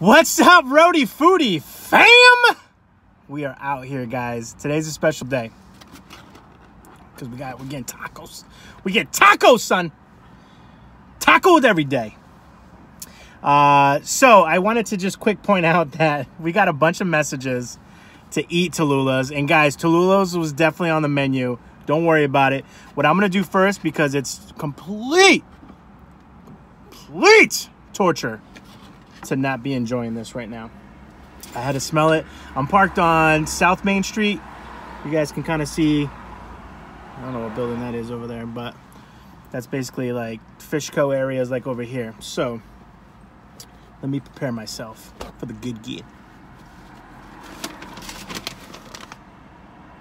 What's up, Rhody Foody fam? We are out here, guys. Today's a special day because we're getting tacos. We get tacos, son. Tacos every day. So I wanted to just quick point out that we got a bunch of messages to eat Tallulah's, and guys, Tallulah's was definitely on the menu. Don't worry about it. What I'm gonna do first, because it's complete torture to not be enjoying this right now. I had to smell it. I'm parked on South Main Street. You guys can kind of see, I don't know what building that is over there, but that's basically like Fishco areas like over here. So let me prepare myself for the good get.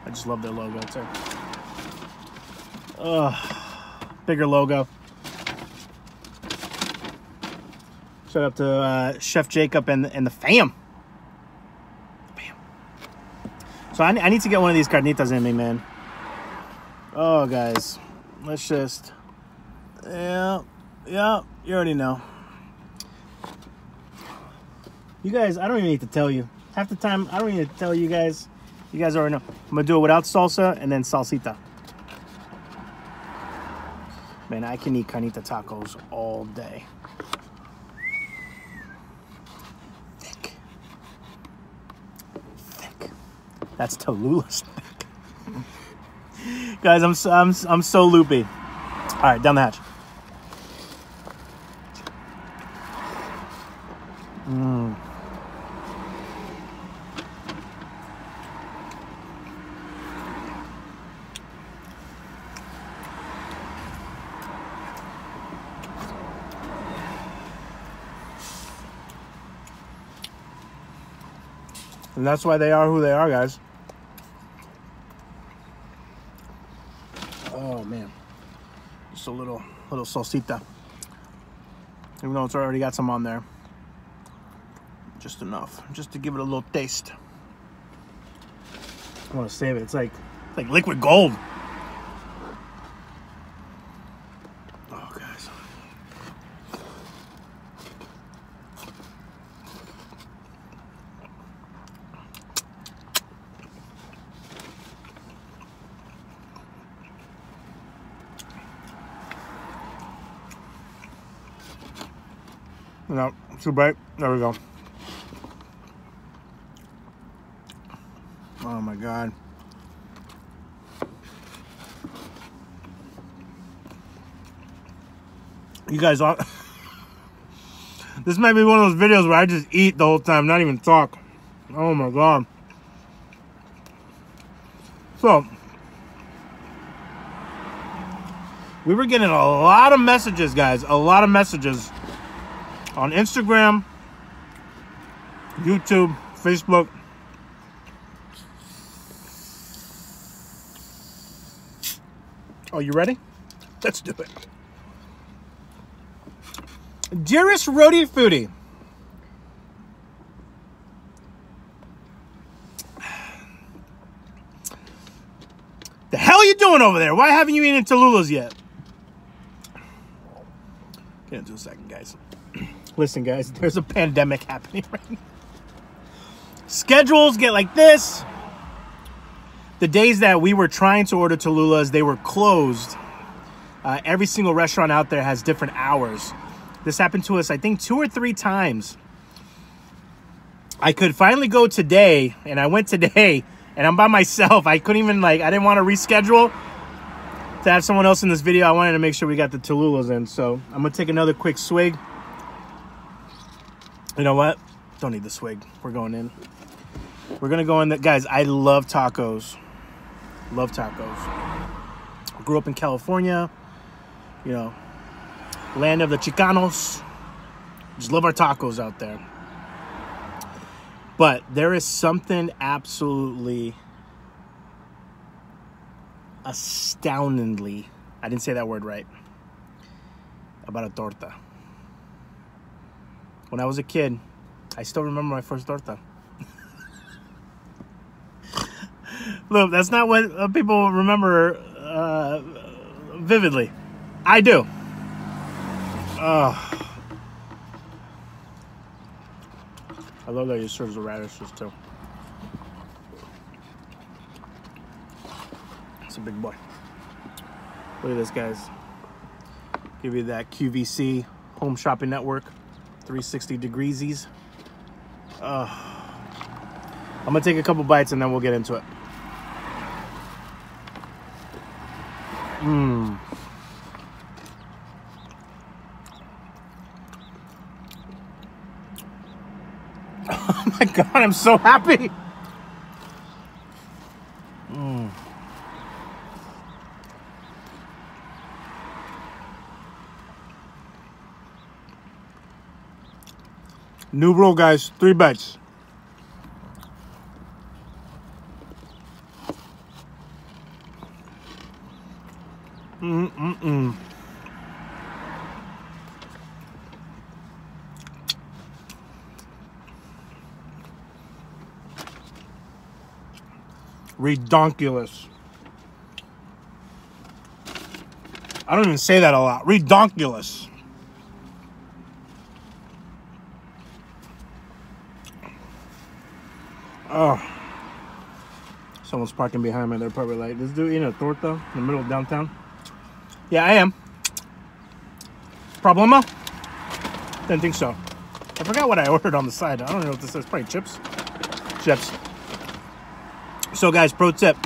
I just love their logo too. Bigger logo. Shout out to Chef Jacob and the fam. So I need to get one of these carnitas in me, man. Oh, guys. Let's just... Yeah, you already know. You guys, I don't even need to tell you. Half the time, I don't even need to tell you guys. You guys already know. I'm going to do it without salsa and then salsita. Man, I can eat carnita tacos all day. That's Tallulah's. Guys, I'm so loopy. All right, down the hatch. And that's why they are who they are, guys. Oh man, just a little salsita. Even though it's already got some on there, just enough, just to give it a little taste. I want to save it. It's like liquid gold. Oh, guys. No, too bright. There we go. Oh my God. You guys are... This might be one of those videos where I just eat the whole time, not even talk. Oh my God. So, we were getting a lot of messages, guys. A lot of messages. On Instagram, YouTube, Facebook. Oh, you ready? Let's do it. Dearest Rhody Foody, the hell are you doing over there? Why haven't you eaten Tallulah's yet? Get into a second, guys. Listen, guys, there's a pandemic happening right now. Schedules get like this. The days that we were trying to order Tallulah's, they were closed. Every single restaurant out there has different hours. This happened to us, I think, 2 or 3 times. I could finally go today, and I went today, and I'm by myself. I couldn't even, I didn't want to reschedule to have someone else in this video. I wanted to make sure we got the Tallulah's in, so I'm going to take another quick swig. You know what? Don't need the swig. We're going in. We're going to go in. Guys, I love tacos. Love tacos. Grew up in California. You know, land of the Chicanos. Just love our tacos out there. But there is something absolutely astoundingly, I didn't say that word right, about a torta. When I was a kid, I still remember my first torta. Look, that's not what people remember vividly. I do. I love that he serves the radishes too. It's a big boy. Look at this, guys. Give you that QVC Home Shopping Network 360 degreesies. I'm gonna take a couple bites and then we'll get into it. Oh my God, I'm so happy. New rule, guys, 3 bites. Redonkulous. I don't even say that a lot. Redonkulous. Oh. Someone's parking behind me. They're probably like, this dude eating a torta in the middle of downtown? Yeah, I am. Problema? Didn't think so. I forgot what I ordered on the side. I don't know what this is. Probably chips. Chips. So, guys, pro tip.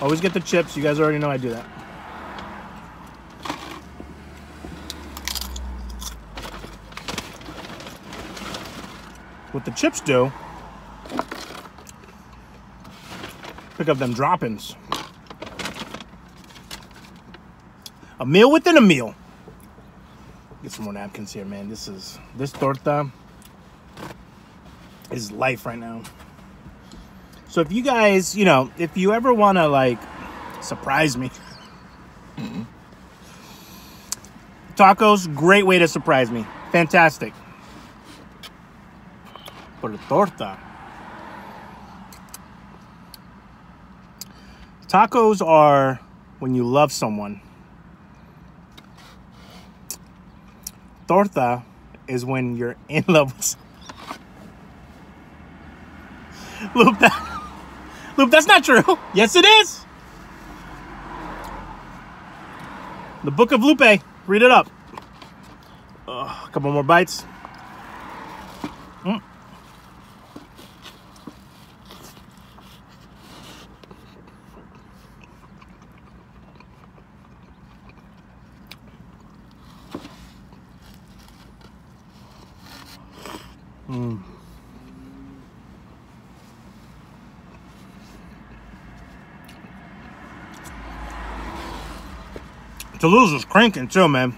Always get the chips. You guys already know I do that. What the chips do, pick up them droppings. A meal within a meal. Get some more napkins here, man. This torta is life right now. So if you guys, you know, if you ever want to like surprise me, tacos, great way to surprise me. Fantastic. But a torta. Tacos are when you love someone. Torta is when you're in love with someone. Loop, that's not true. Yes, it is. The Book of Lupe. Read it up. A couple more bites. Tallulah's is cranking too, man.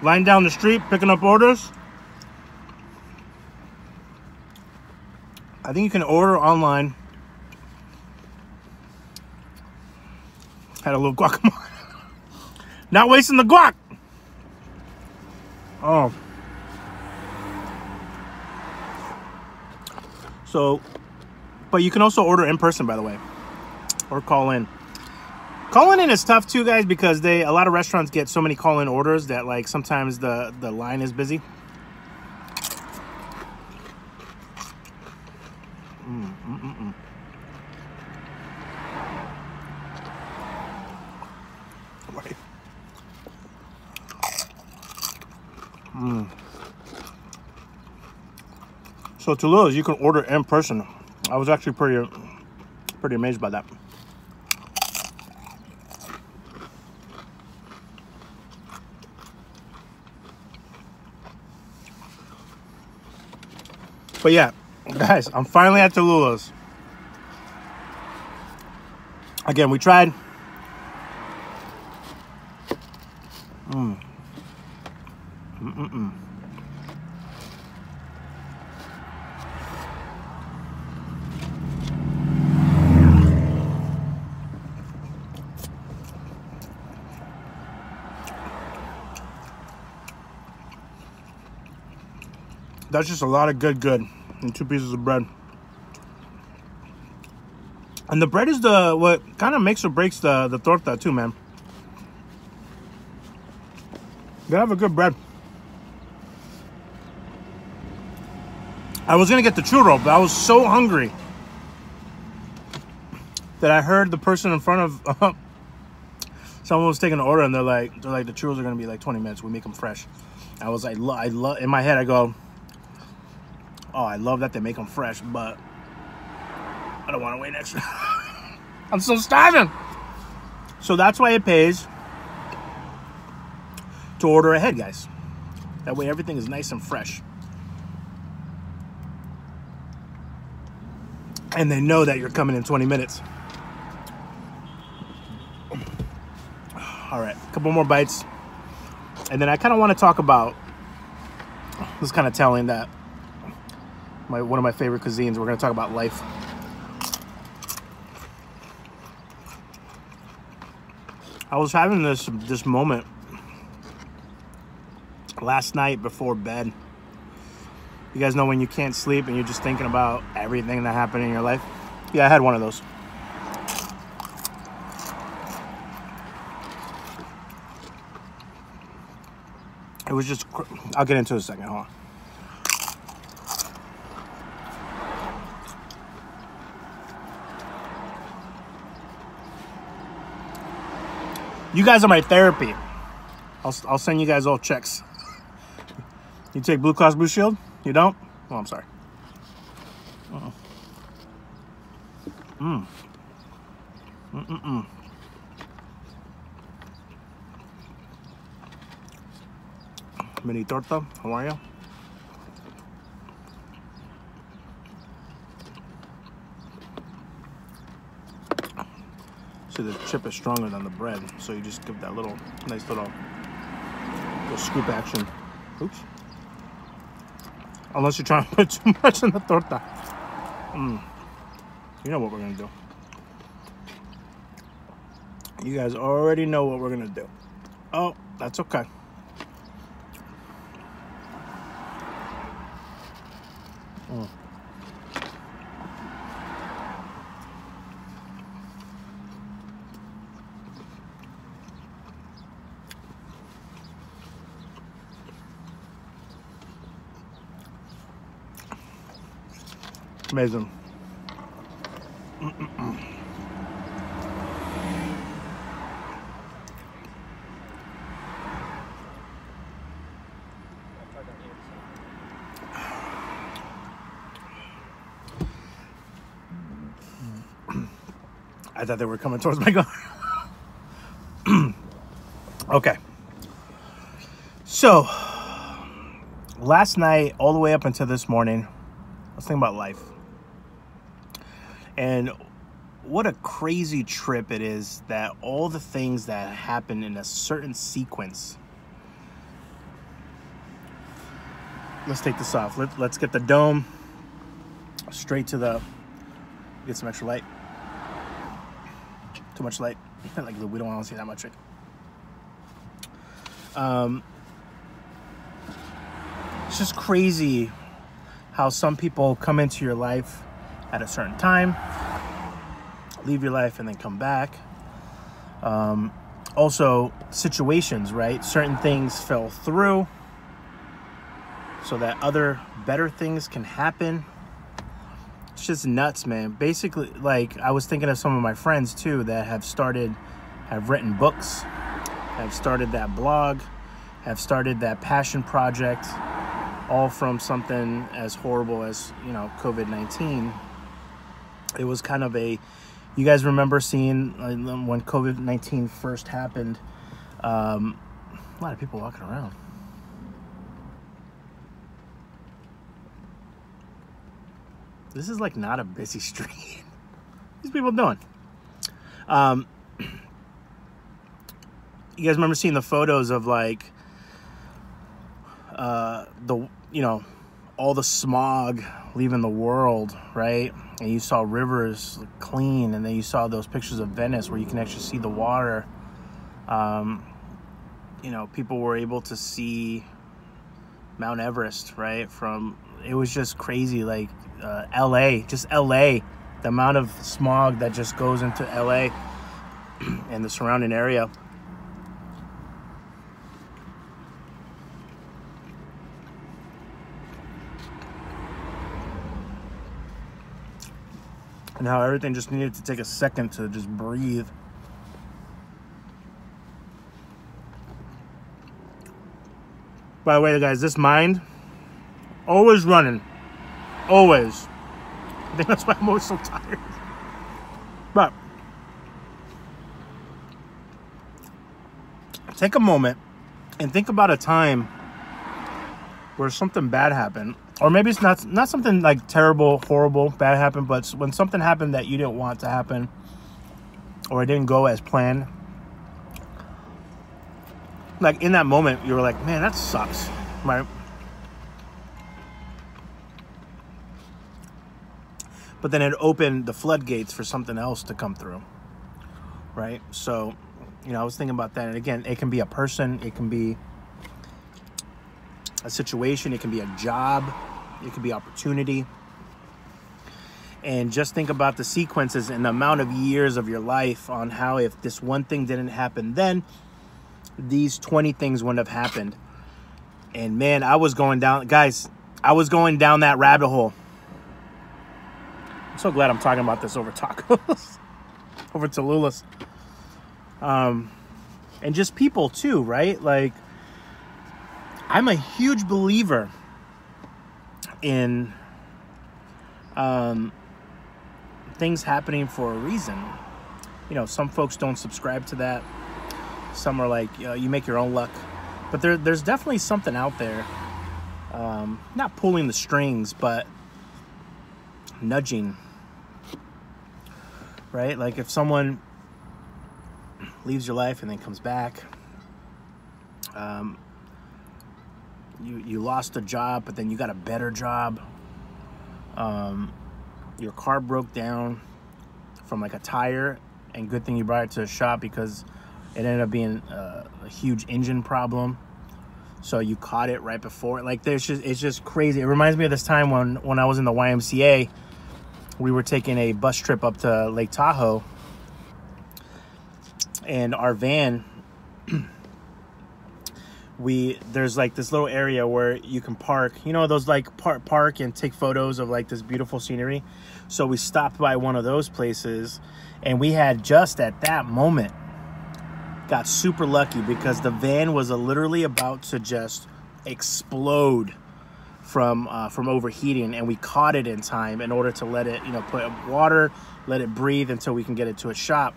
Lying down the street, picking up orders. I think you can order online. Had a little guacamole. Not wasting the guac. Oh. So, but you can also order in person, by the way, or call in. Calling in is tough too, guys, because a lot of restaurants get so many call-in orders that like sometimes the line is busy. Right. So Tallulah's, you can order in person. I was actually pretty amazed by that. But yeah, guys, I'm finally at Tallulah's. Again, we tried. That's just a lot of good and 2 pieces of bread. And the bread is what kind of makes or breaks the torta too, man. They have a good bread. I was gonna get the churro, but I was so hungry that I heard the person in front of someone was taking an order, and they're like, the churros are gonna be like 20 minutes. We make them fresh. I was like, I love. In my head, I go, oh, I love that they make them fresh, but I don't want to wait extra. I'm so starving. So that's why it pays to order ahead, guys. That way everything is nice and fresh. And they know that you're coming in 20 minutes. All right, a couple more bites. And then I kind of want to talk about, this is kind of telling that one of my favorite cuisines, we're going to talk about life. I was having this moment last night before bed. You guys know when you can't sleep and you're just thinking about everything that happened in your life? Yeah, I had one of those. It was just, I'll get into it in a second, hold on. You guys are my therapy. I'll send you guys all checks. You take Blue Cross Blue Shield? You don't? Oh, I'm sorry. Mini Torta, how are you? See, the chip is stronger than the bread, so you just give that nice little scoop action. Oops. Unless you're trying to put too much in the torta. You know what we're gonna do. You guys already know what we're gonna do. Oh, that's okay. Amazing. I thought they were coming towards my car. Okay. So, last night, all the way up until this morning, I was thinking about life. And what a crazy trip it is that all the things that happen in a certain sequence. Let's take this off. Let's get the dome straight to the, get some extra light. Too much light. Like, we don't want to see that much. It's just crazy how some people come into your life at a certain time, leave your life, and then come back. Also, situations, right? Certain things fell through so that other better things can happen. It's just nuts, man. Basically, like, I was thinking of some of my friends too that have written books, have started that blog, have started that passion project, all from something as horrible as, COVID-19. It was kind of you guys remember seeing when COVID-19 first happened, a lot of people walking around. This is like not a busy street. These people doing? You guys remember seeing the photos of like all the smog leaving the world, right? And you saw rivers clean, and then you saw those pictures of Venice where you can actually see the water. People were able to see Mount Everest, right? It was just crazy, like LA, the amount of smog that just goes into LA and the surrounding area. and how everything just needed to take a second to just breathe. By the way, guys, this mind, always running. Always. I think that's why I'm always so tired. But take a moment and think about a time where something bad happened. Or maybe it's not something like terrible, horrible, bad happened, but when something happened that you didn't want to happen or it didn't go as planned. Like in that moment, you were like, man, that sucks, right? But then it opened the floodgates for something else to come through, right? So, you know, I was thinking about that. And again, it can be a person, it can be a situation, it can be a job, it can be opportunity. And just think about the sequences and the amount of years of your life on how if this one thing didn't happen then, these 20 things wouldn't have happened. And man, I was going down, guys, I was going down that rabbit hole. I'm so glad I'm talking about this over tacos, over Tallulah's. And just people too, right? Like, I'm a huge believer in things happening for a reason. You know, some folks don't subscribe to that. Some are like, you make your own luck. But there's definitely something out there, not pulling the strings, but nudging, right? Like if someone leaves your life and then comes back, you lost a job, but then you got a better job. Your car broke down from like a tire, and good thing you brought it to a shop because it ended up being a huge engine problem. So you caught it right before it. Like it's just crazy. It reminds me of this time when I was in the YMCA. We were taking a bus trip up to Lake Tahoe, and our van, there's like this little area where you can park, you know, those like park and take photos of like this beautiful scenery. So we stopped by one of those places, and we had just at that moment got super lucky because the van was literally about to just explode from overheating, and we caught it in time in order to let it, you know, put water, let it breathe until we can get it to a shop.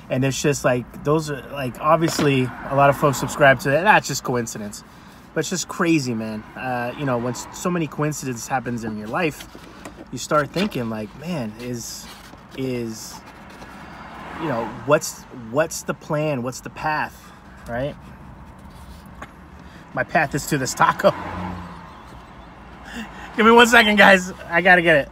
And it's just like, those are like, obviously a lot of folks subscribe to that. That's just coincidence, but it's just crazy, man. You know, when so many coincidences happens in your life, you start thinking like, man, is you know, what's the plan? What's the path, right? My path is to this taco. Give me 1 second, guys. I gotta get it.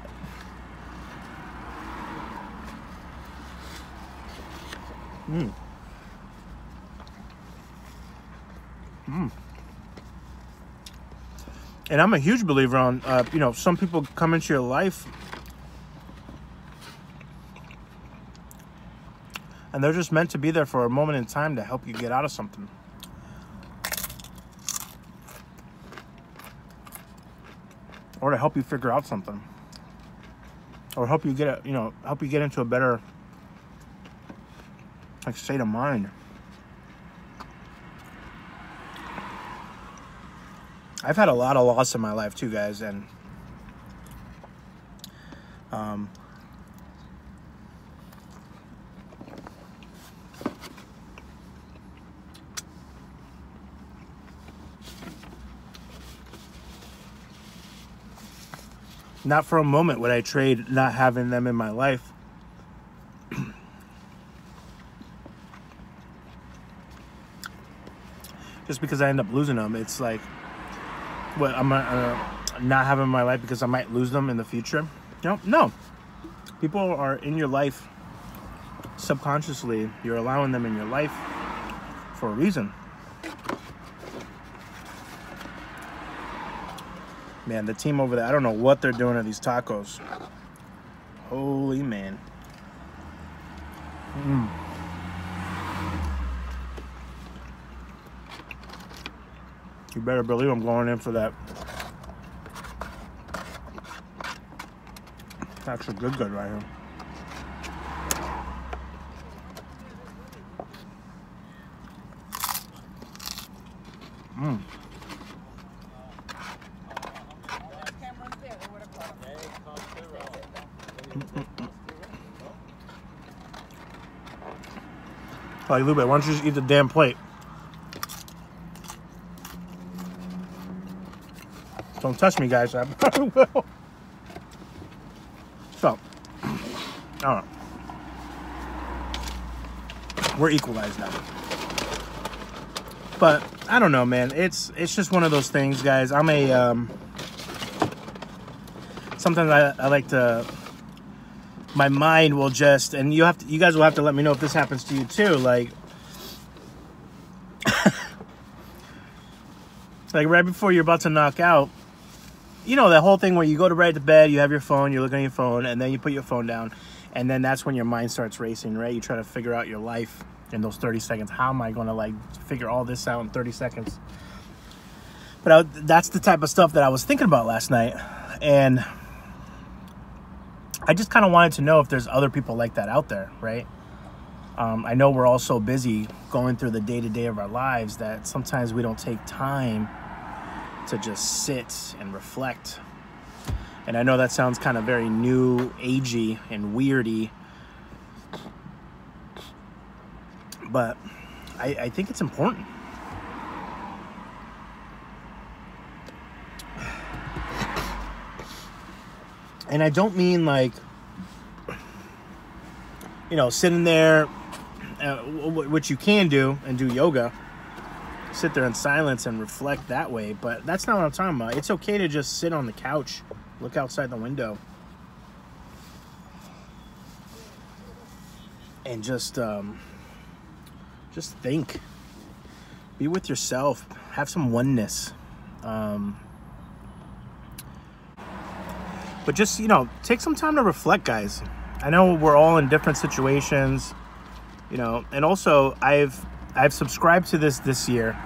And I'm a huge believer on, you know, some people come into your life and they're just meant to be there for a moment in time to help you get out of something. Or to help you figure out something. Or help you get, you know, help you get into a better, like, state of mind. I've had a lot of loss in my life too, guys, and not for a moment would I trade not having them in my life. Just because I end up losing them, it's like, what, I'm not having my life because I might lose them in the future? No. People are in your life subconsciously. You're allowing them in your life for a reason. Man, the team over there, I don't know what they're doing to these tacos. Holy man. You better believe I'm going in for that. That's a good right here. Like, Lube, why don't you just eat the damn plate? Don't touch me, guys. I will. So, I don't know. We're equalized now. But, I don't know, man. It's just one of those things, guys. I'm a... sometimes I like to... My mind will just, and you guys will have to let me know if this happens to you too. Like right before you're about to knock out, you know, that whole thing where you go to right to bed, you have your phone, you're looking at your phone, and then you put your phone down, and then that's when your mind starts racing, right? You try to figure out your life in those 30 seconds. How am I going to like figure all this out in 30 seconds? But that's the type of stuff that I was thinking about last night, and I just kind of wanted to know if there's other people like that out there, right? I know we're all so busy going through the day-to-day of our lives that sometimes we don't take time to just sit and reflect. And I know that sounds kind of very new agey and weirdy, but I think it's important. And I don't mean like, you know, sitting there, which you can do and do yoga, sit there in silence and reflect that way. But that's not what I'm talking about. It's okay to just sit on the couch, look outside the window, and just think. Be with yourself. Have some oneness. But just, you know, take some time to reflect, guys. I know we're all in different situations, you know, and also I've subscribed to this year,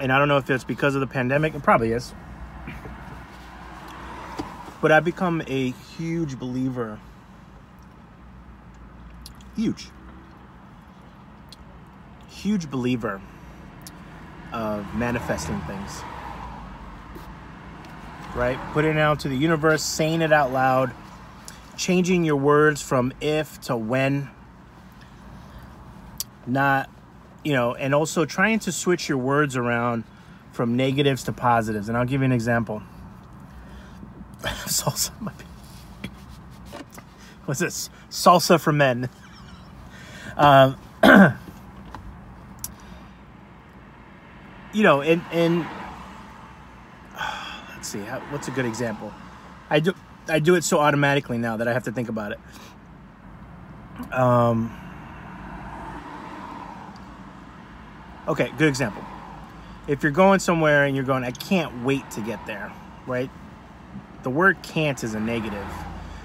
and I don't know if it's because of the pandemic. It probably is. But I've become a huge believer. Huge believer of manifesting things. Right? Putting it out to the universe, saying it out loud, changing your words from if to when. Not, you know, and also trying to switch your words around from negatives to positives. And I'll give you an example. Salsa. What's this? Salsa for men. You know, and let's see, what's a good example? I do it so automatically now that I have to think about it. Okay, good example. If you're going somewhere and you're going, I can't wait to get there, right? The word can't is a negative.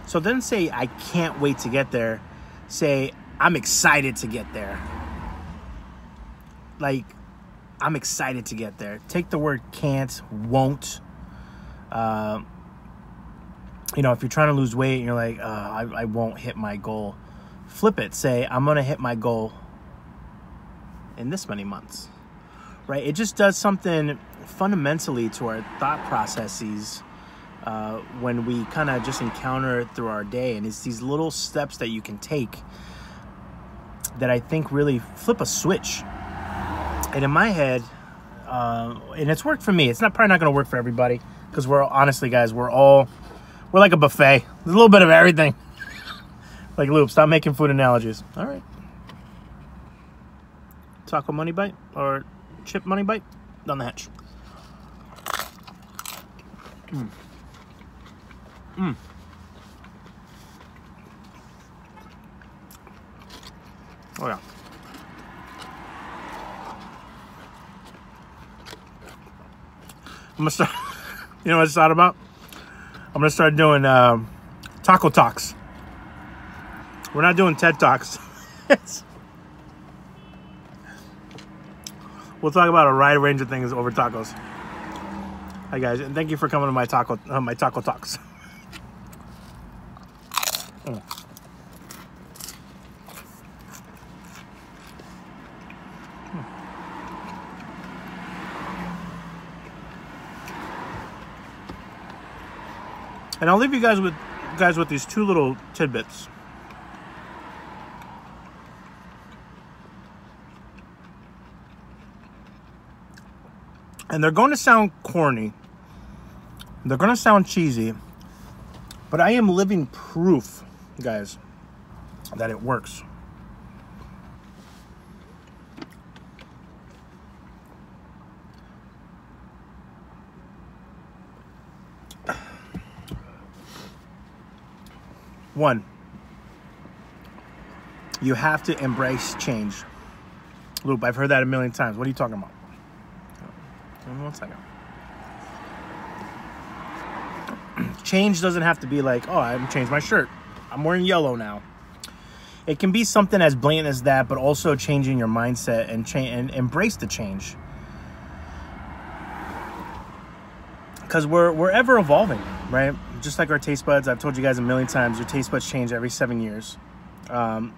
So then say, I can't wait to get there. Say, I'm excited to get there. Like, I'm excited to get there. Take the word can't, won't. You know, if you're trying to lose weight and you're like, I won't hit my goal. Flip it. Say, I'm going to hit my goal in this many months. Right? It just does something fundamentally to our thought processes when we kind of just encounter it through our day. And it's these little steps that you can take that I think really flip a switch. And in my head, and it's worked for me. It's probably not going to work for everybody, because honestly, guys, we're like a buffet. There's a little bit of everything. Like, Luke, stop making food analogies. All right. Taco money bite or chip money bite down the hatch. Oh yeah. I'm gonna start. You know what I thought about? I'm gonna start doing taco talks. We're not doing TED Talks. We'll talk about a wide range of things over tacos. Hi guys, and thank you for coming to my taco talks. And I'll leave you guys with guys with these two little tidbits. And they're going to sound corny. They're going to sound cheesy. But I am living proof, guys, that it works. One, you have to embrace change. Loop, I've heard that a million times. What are you talking about? Give me 1 second. Change doesn't have to be like, oh, I changed my shirt. I'm wearing yellow now. It can be something as blatant as that, but also changing your mindset and embrace the change. Because we're ever evolving, right? Just like our taste buds. I've told you guys a million times, your taste buds change every 7 years. And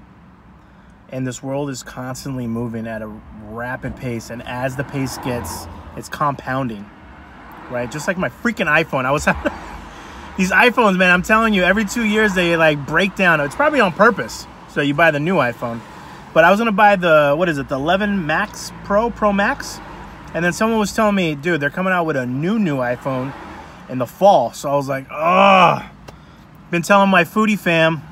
this world is constantly moving at a rapid pace. And as the pace gets, it's compounding, right? Just like my freaking iPhone. I was having these iPhones, man, I'm telling you, every 2 years they like break down. It's probably on purpose. So you buy the new iPhone. But I was going to buy the, what is it, the 11 Max Pro Max? And then someone was telling me, dude, they're coming out with a new iPhone in the fall. So I was like, oh, been telling my foodie fam,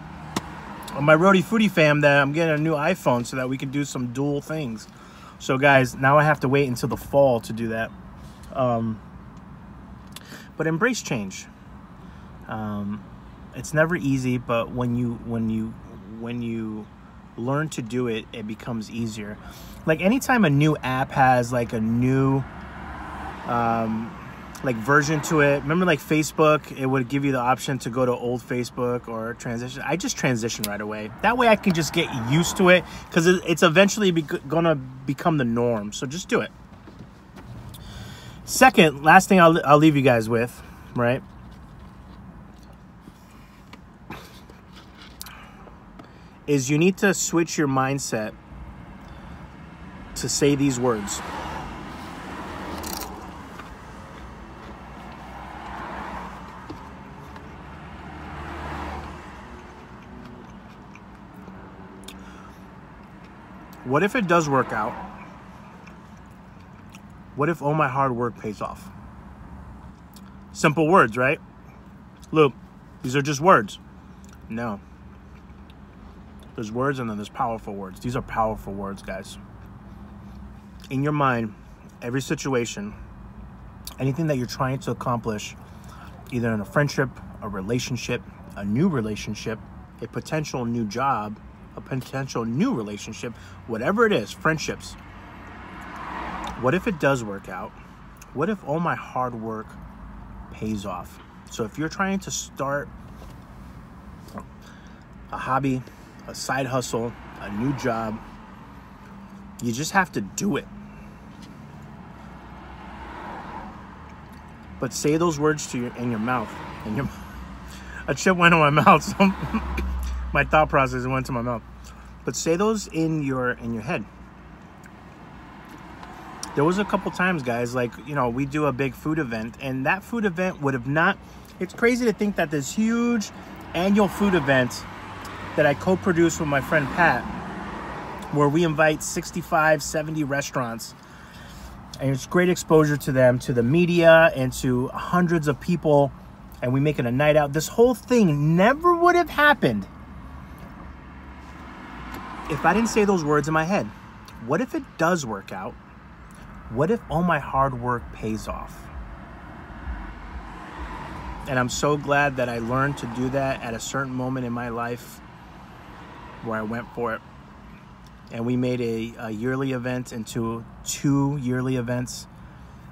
or my Rhody Foody fam, that I'm getting a new iPhone so that we can do some dual things. So guys, now I have to wait until the fall to do that. But embrace change. It's never easy, but when you learn to do it, it becomes easier. Like anytime a new app has like a new like version to it, remember like Facebook, it would give you the option to go to old Facebook or transition. I just transition right away. That way I can just get used to it, because it's eventually gonna become the norm. So just do it. Second, last thing I'll leave you guys with, right? Is you need to switch your mindset to say these words. What if it does work out? What if all my hard work pays off? Simple words, right? Look, these are just words. No. There's words and then there's powerful words. These are powerful words, guys. In your mind, every situation, anything that you're trying to accomplish, either in a friendship, a relationship, a new relationship, a potential new job, a potential new relationship, whatever it is, friendships. What if it does work out? What if all my hard work pays off? So if you're trying to start a hobby, a side hustle, a new job, you just have to do it. But say those words to in your mouth. A chip went in my mouth, so my thought process went to my mouth. But say those in your head. There was a couple times, guys, like, you know, we do a big food event, and that food event would have not, it's crazy to think that this huge annual food event that I co-produce with my friend Pat, where we invite 65, 70 restaurants, and it's great exposure to them, to the media, and to hundreds of people, and we make it a night out. This whole thing never would have happened if I didn't say those words in my head. What if it does work out? What if all my hard work pays off? And I'm so glad that I learned to do that at a certain moment in my life where I went for it. And we made a yearly event into 2 yearly events.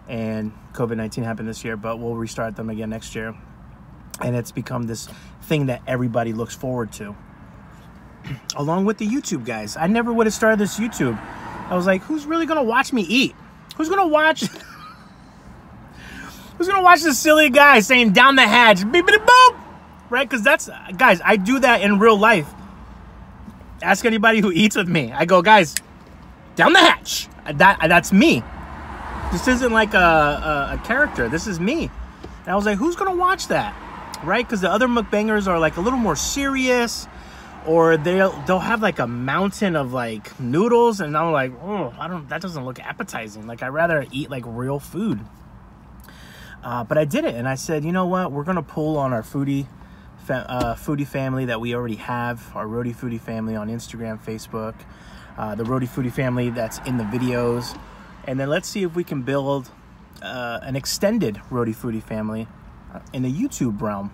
And COVID-19 happened this year, but we'll restart them again next year. And it's become this thing that everybody looks forward to. Along with the YouTube guys. I never would have started this YouTube. I was like, who's really going to watch me eat? Who's going to watch... Who's going to watch this silly guy saying down the hatch, beep-a-dee boop? Right? Because that's... Guys, I do that in real life. Ask anybody who eats with me. I go, guys, down the hatch. That's me. This isn't like a character. This is me. And I was like, who's going to watch that? right? Because the other mukbangers are like a little more serious, or they'll have like a mountain of like noodles, and I'm like, oh, that doesn't look appetizing. Like, I'd rather eat like real food. But I did it, and I said, you know what? We're gonna pull on our foodie family that we already have, our Rhody Foody family on Instagram, Facebook, the Rhody Foody family that's in the videos, and then let's see if we can build an extended Rhody Foody family in the YouTube realm.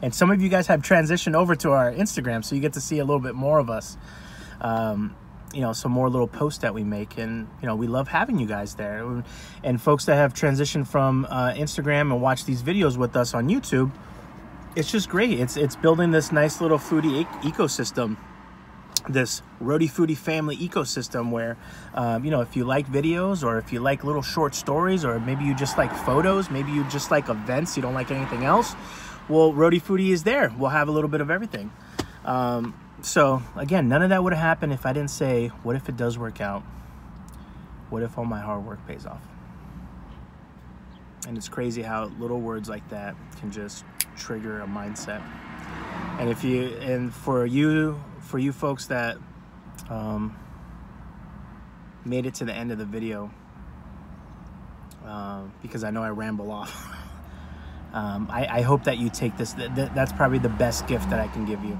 And some of you guys have transitioned over to our Instagram, so you get to see a little bit more of us. You know, some more little posts that we make, and you know, we love having you guys there. And folks that have transitioned from Instagram and watch these videos with us on YouTube, it's just great. It's building this nice little foodie ecosystem, this Rhody Foody family ecosystem where, you know, if you like videos, or if you like little short stories, or maybe you just like photos, maybe you just like events, you don't like anything else, well, Rhody Foody is there. We'll have a little bit of everything. So again, none of that would have happened if I didn't say, what if it does work out? What if all my hard work pays off? And it's crazy how little words like that can just trigger a mindset. And for you folks that made it to the end of the video, because I know I ramble off, I hope that you take this. That's probably the best gift that I can give you,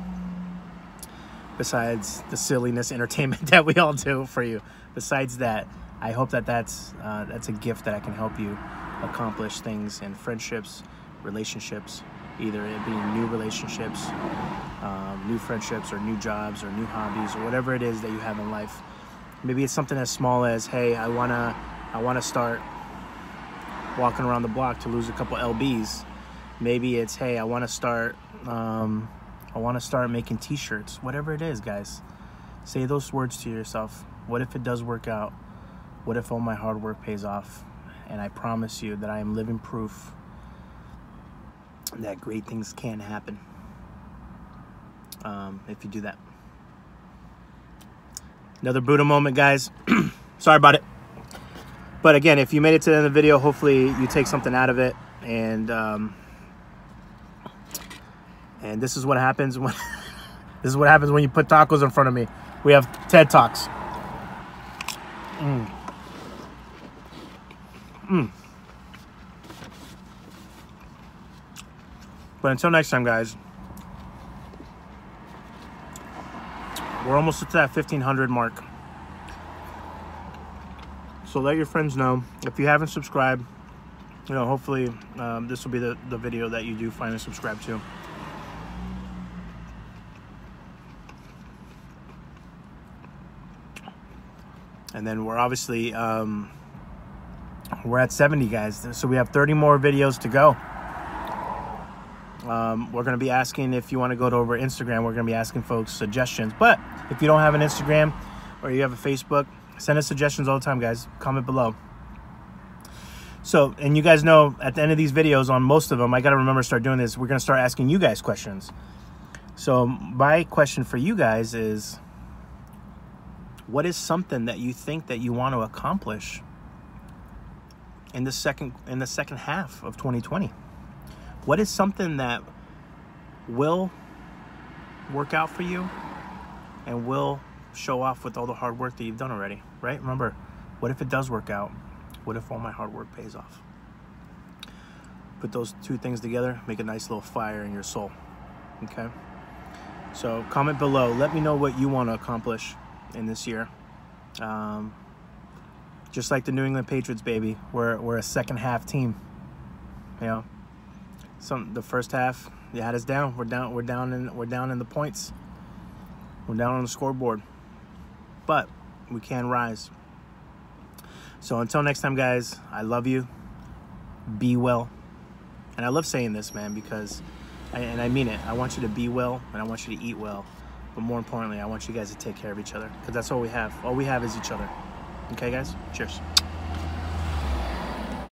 besides the silliness entertainment that we all do for you. Besides that, I hope that that's a gift that I can help you accomplish things in friendships, relationships, either it being new relationships, new friendships, or new jobs, or new hobbies, or whatever it is that you have in life. Maybe it's something as small as, hey, I wanna start walking around the block to lose a couple lbs. Maybe it's, hey, I want to start making t-shirts. Whatever it is, guys, say those words to yourself. What if it does work out? What if all my hard work pays off? And I promise you that I am living proof that great things can happen if you do that. Another Buddha moment, guys. Sorry about it. But again, if you made it to the end of the video, hopefully you take something out of it. And this is what happens when this is what happens when you put tacos in front of me. We have TED Talks. But until next time, guys, we're almost at that 1,500 mark. So let your friends know. If you haven't subscribed, you know, hopefully this will be the video that you do finally subscribe to. And then we're obviously, we're at 70, guys. So we have 30 more videos to go. We're going to be asking, if you want to go to over Instagram, we're going to be asking folks suggestions. But if you don't have an Instagram or you have a Facebook, send us suggestions all the time, guys. Comment below. So, and you guys know, at the end of these videos, on most of them, I got to remember to start doing this. We're going to start asking you guys questions. So my question for you guys is, what is something that you think that you want to accomplish in the second half of 2020? What is something that will work out for you and will show off with all the hard work that you've done already, right? Remember, what if it does work out? What if all my hard work pays off? Put those two things together, make a nice little fire in your soul, okay? So comment below. Let me know what you want to accomplish in this year. Just like the New England Patriots, baby, we're a second half team. You know, the first half, you had us down. We're down in the points. We're down on the scoreboard, but we can rise. So until next time, guys, I love you. Be well. And I love saying this, man, because, and I mean it, I want you to be well, and I want you to eat well. But more importantly, I want you guys to take care of each other, because that's all we have. All we have is each other. Okay, guys? Cheers.